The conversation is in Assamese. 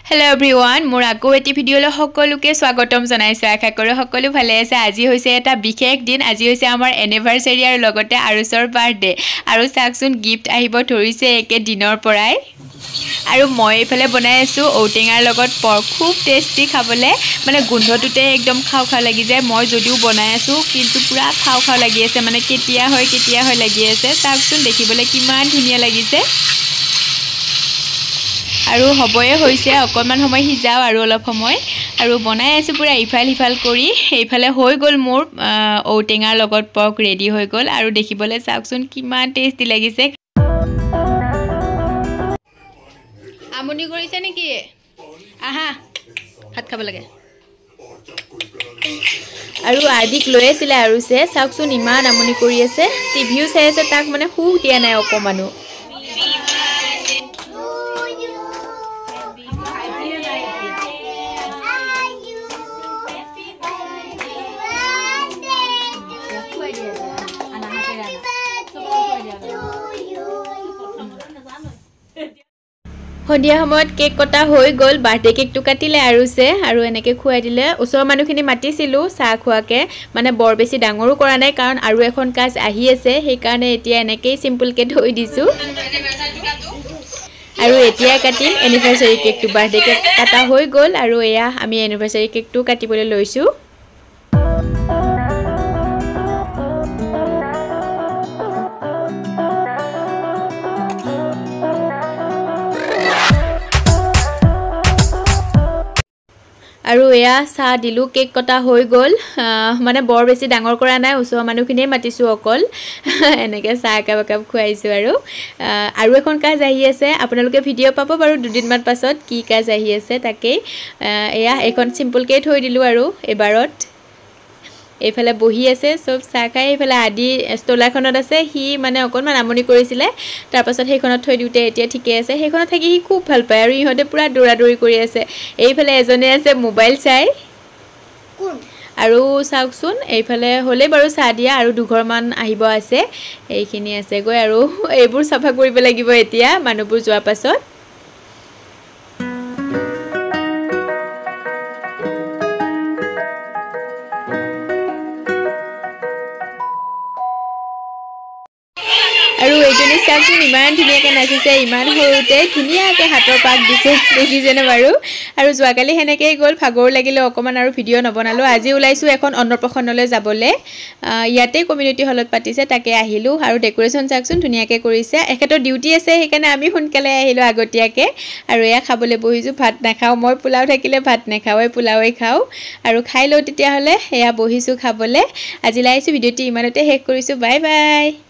Hello everyone, মোৰ আকৌ এটি ভিডিঅ'লৈ সকলোকে স্বাগতম জনাইছো। আশা কৰো সকলো ভালে আছে। আজি হৈছে এটা বিশেষ দিন। আজি হৈছে আমাৰ এনিভাৰ্সাৰী আৰু লগতে আৰুছৰ বাৰ্থডে। আৰু চাকচোন গিফট আহিব ধৰিছে একে দিনৰ পৰাই। আৰু মই এফালে বনাই আছো ঔটেঙাৰ লগত পৰ্ক, খুব টেষ্টি খাবলে, মানে গোন্ধটোতে একদম খাও লাগি যায়। মই যদিও বনাই আছো কিন্তু পুৰা খাও লাগি আছে, মানে কেতিয়া হয় লাগি আছে। চাকচোন দেখিবলে কিমান ধুনীয়া লাগিছে। আৰু হবয়ে হৈছে অকমান সময় হিজাও আৰু অলপ সময় আৰু বনাই আছো পুৰা ইফাল হিফাল কৰি। এইফালে হৈ গল মোৰ ঔটেঙাৰ লগত পৰ্ক ৰেডি হৈ গল আৰু দেখিবলে চাকচোন কিমান টেষ্টি লাগিছে। আমনি কৰিছে নেকি? আহা ভাত খাব লাগে। আৰু আদিক লৈ আছিলে আৰু চাকচোন ইমান আমনি কৰি আছে। টিভিও চাই আছে, তাক মানে সুখ দিয়া নাই অকমানো। সন্ধিয়া সময়ত কেক কটা হৈ গল, বাৰ্থডে কেকটো কাটিলে আৰু এনেকে খুৱাই দিলে। ওচৰৰ মানুহখিনি মাতিছিলো চাহ খোৱাকে, মানে বৰ বেছি ডাঙৰো কৰা নাই কাৰণ আৰু এখন কাজ আহি আছে, সেইকাৰণে এতিয়া এনেকেই সিম্পলকে থৈ দিছো। আৰু এতিয়া কাটিম এনিভাৰ্সাৰী কেকটো। বাৰ্থডে কেক কাটা হৈ গল আৰু এয়া আমি এনিভাৰ্সাৰী কেকটো কাটিবলৈ লৈছো। আৰু এয়া চাহ দিলো, কেক কটা হৈ গল। মানে বৰ বেছি ডাঙৰ কৰা নাই, ওচৰৰ মানুহখিনিয়ে মাতিছো অকল। এনেকে চাহ একাপ খুৱাইছো আৰু এখন কাজ আহি আছে। আপোনালোকে ভিডিঅ' পাব বাৰু দুদিনমান পাছত কি কাজ আহি আছে তাকেই। এয়া এখন সিম্পলকে থৈ দিলো আৰু এবাৰত। এইফালে বহি আছে সব চাহ খাই। এইফালে আদি ষ্টলাৰখনত আছে, সি মানে অকণমান আমনি কৰিছিলে, তাৰপাছত সেইখনত থৈ দিওঁতে এতিয়া ঠিকে আছে। সেইখনত থাকি সি খুব ভাল পায় আৰু ইহঁতে পুৰা দৌৰা-দৌৰি কৰি আছে। এইফালে এজনে আছে মোবাইল চাই। আৰু চাওকচোন এইফালে হ'লে বাৰু চাহ দিয়া আৰু দুঘৰমান আহিব আছে, এইখিনি আছেগৈ আৰু এইবোৰ চাফা কৰিব লাগিব এতিয়া মানুহবোৰ যোৱাৰ পাছত। আৰু এইজনী চাকচোন ইমান ধুনীয়াকৈ নাচিছে, ইমান সৰুতে ধুনীয়াকৈ হাতৰ পাক দিছে, দেখিছেনে বাৰু? আৰু যোৱাকালি সেনেকেই গ'ল, ভাগৰ লাগিলে অকণমান আৰু ভিডিঅ' নবনালোঁ। আজি ওলাইছোঁ এখন অন্নপ্ৰসন্নলৈ যাবলৈ। ইয়াতেই কমিউনিটি হলত পাতিছে, তাকে আহিলোঁ। আৰু ডেক'ৰেশ্যন চাকচোন ধুনীয়াকৈ কৰিছে। এখেতৰ ডিউটি আছে, সেইকাৰণে আমি সোনকালে আহিলোঁ আগতীয়াকৈ। আৰু এয়া খাবলৈ বহিছোঁ। ভাত নাখাওঁ মই, পোলাও থাকিলে ভাত নাখাওঁৱেই, পোলাওৱেই খাওঁ। আৰু খাই লওঁ তেতিয়াহ'লে। এয়া বহিছোঁ খাবলৈ। আজিলৈ আহিছোঁ, ভিডিঅ'টি ইমানতে শেষ কৰিছোঁ। Bye bye.